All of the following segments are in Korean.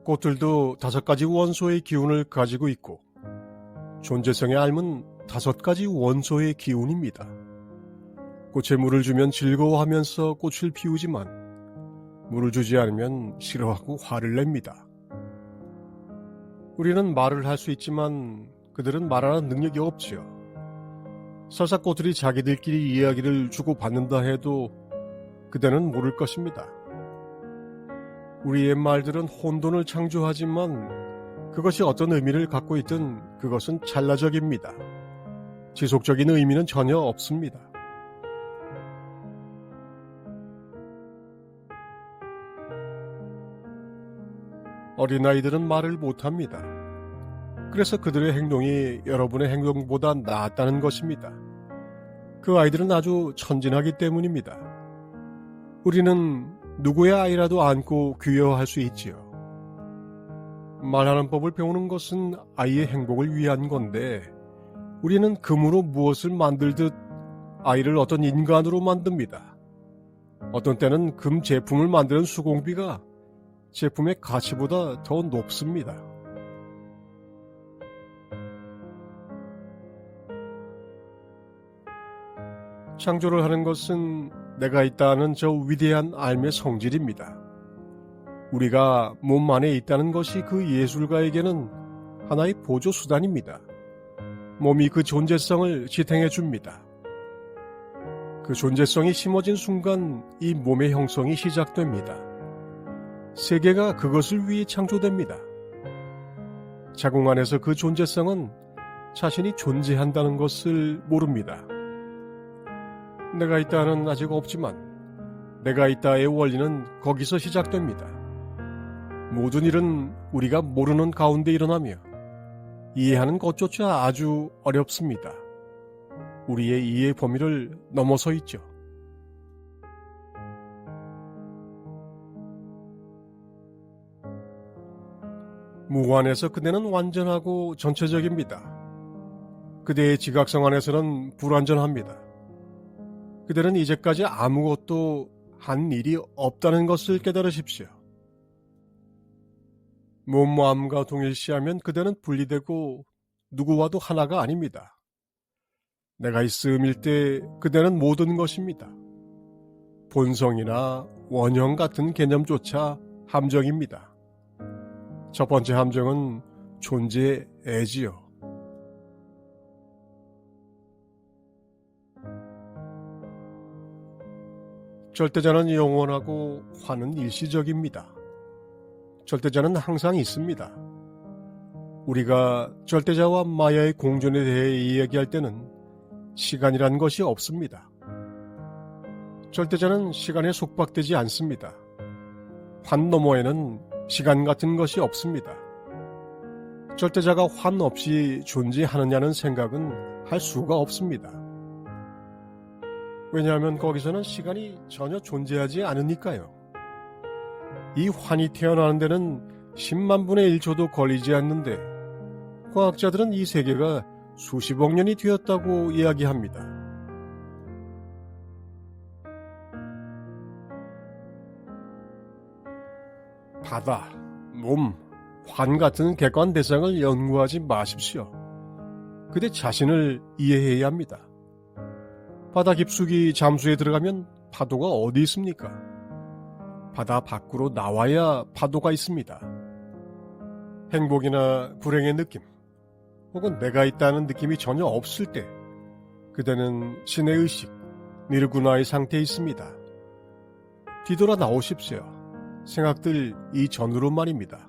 꽃들도 5가지 원소의 기운을 가지고 있고 존재성의 삶은 5가지 원소의 기운입니다. 꽃에 물을 주면 즐거워하면서 꽃을 피우지만 물을 주지 않으면 싫어하고 화를 냅니다. 우리는 말을 할 수 있지만 그들은 말하는 능력이 없지요. 설사 꽃들이 자기들끼리 이야기를 주고받는다 해도 그대는 모를 것입니다. 우리의 말들은 혼돈을 창조하지만 그것이 어떤 의미를 갖고 있든 그것은 찰나적입니다. 지속적인 의미는 전혀 없습니다. 어린아이들은 말을 못합니다. 그래서 그들의 행동이 여러분의 행동보다 낫다는 것입니다. 그 아이들은 아주 천진하기 때문입니다. 우리는 누구의 아이라도 안고 귀여워할 수 있지요. 말하는 법을 배우는 것은 아이의 행복을 위한 건데 우리는 금으로 무엇을 만들듯 아이를 어떤 인간으로 만듭니다. 어떤 때는 금 제품을 만드는 수공비가 제품의 가치보다 더 높습니다. 창조를 하는 것은 내가 있다는 저 위대한 삶의 성질입니다. 우리가 몸 안에 있다는 것이 그 예술가에게는 하나의 보조 수단입니다. 몸이 그 존재성을 지탱해 줍니다. 그 존재성이 심어진 순간 이 몸의 형성이 시작됩니다. 세계가 그것을 위해 창조됩니다. 자궁 안에서 그 존재성은 자신이 존재한다는 것을 모릅니다. 내가 있다는 아직 없지만 내가 있다의 원리는 거기서 시작됩니다. 모든 일은 우리가 모르는 가운데 일어나며 이해하는 것조차 아주 어렵습니다. 우리의 이해 범위를 넘어서 있죠. 무관에서 그대는 완전하고 전체적입니다. 그대의 지각성 안에서는 불완전합니다. 그들은 이제까지 아무것도 한 일이 없다는 것을 깨달으십시오. 몸마음과 동일시하면 그대는 분리되고 누구와도 하나가 아닙니다. 내가 있음일 때 그대는 모든 것입니다. 본성이나 원형 같은 개념조차 함정입니다. 첫 번째 함정은 존재애지요. 절대자는 영원하고 화는 일시적입니다. 절대자는 항상 있습니다. 우리가 절대자와 마야의 공존에 대해 이야기할 때는 시간이란 것이 없습니다. 절대자는 시간에 속박되지 않습니다. 환 너머에는 시간 같은 것이 없습니다. 절대자가 환 없이 존재하느냐는 생각은 할 수가 없습니다. 왜냐하면 거기서는 시간이 전혀 존재하지 않으니까요. 이 환이 태어나는 데는 10만 분의 1초도 걸리지 않는데 과학자들은 이 세계가 수십억 년이 되었다고 이야기합니다. 바다, 몸, 환 같은 객관 대상을 연구하지 마십시오. 그대 자신을 이해해야 합니다. 바다 깊숙이 잠수에 들어가면 파도가 어디 있습니까? 바다 밖으로 나와야 파도가 있습니다. 행복이나 불행의 느낌, 혹은 내가 있다는 느낌이 전혀 없을 때 그대는 신의 의식, 니르구나의 상태에 있습니다. 뒤돌아 나오십시오. 생각들 이전으로 말입니다.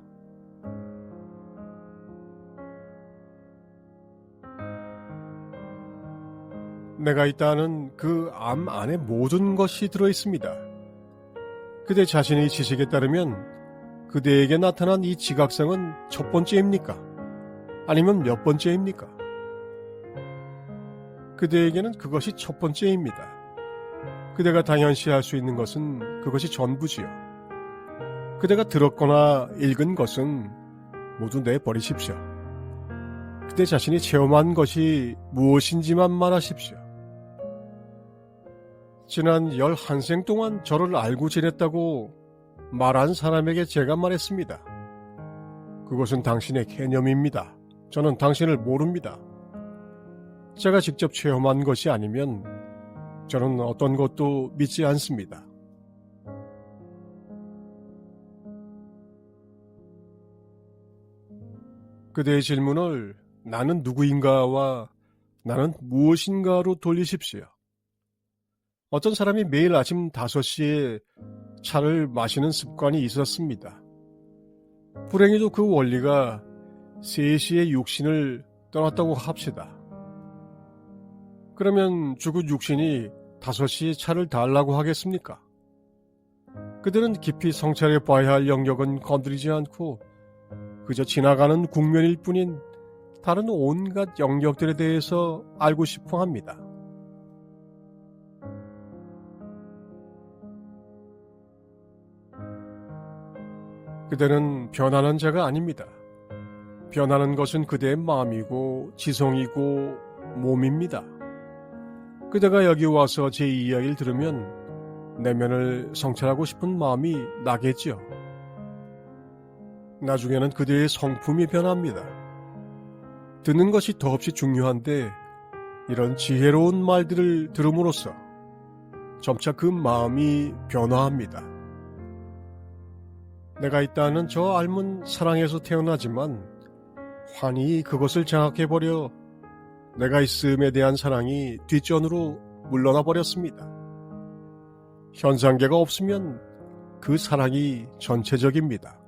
내가 있다는 그 암 안에 모든 것이 들어있습니다. 그대 자신의 지식에 따르면 그대에게 나타난 이 지각성은 첫 번째입니까? 아니면 몇 번째입니까? 그대에게는 그것이 첫 번째입니다. 그대가 당연시할 수 있는 것은 그것이 전부지요. 그대가 들었거나 읽은 것은 모두 내버리십시오. 그대 자신이 체험한 것이 무엇인지만 말하십시오. 지난 11생 동안 저를 알고 지냈다고 말한 사람에게 제가 말했습니다. 그것은 당신의 개념입니다. 저는 당신을 모릅니다. 제가 직접 체험한 것이 아니면 저는 어떤 것도 믿지 않습니다. 그대의 질문을 나는 누구인가와 나는 무엇인가로 돌리십시오. 어떤 사람이 매일 아침 5시에 차를 마시는 습관이 있었습니다. 불행히도 그 원리가 3시에 육신을 떠났다고 합시다. 그러면 죽은 육신이 5시에 차를 달라고 하겠습니까? 그들은 깊이 성찰해 봐야 할 영역은 건드리지 않고 그저 지나가는 국면일 뿐인 다른 온갖 영역들에 대해서 알고 싶어 합니다. 그대는 변하는 자가 아닙니다. 변하는 것은 그대의 마음이고 지성이고 몸입니다. 그대가 여기 와서 제 이야기를 들으면 내면을 성찰하고 싶은 마음이 나겠죠. 나중에는 그대의 성품이 변합니다. 듣는 것이 더없이 중요한데 이런 지혜로운 말들을 들음으로써 점차 그 마음이 변화합니다. 내가 있다는 저 앓은 사랑에서 태어나지만 환히 그것을 장악해버려 내가 있음에 대한 사랑이 뒷전으로 물러나 버렸습니다. 현상계가 없으면 그 사랑이 전체적입니다.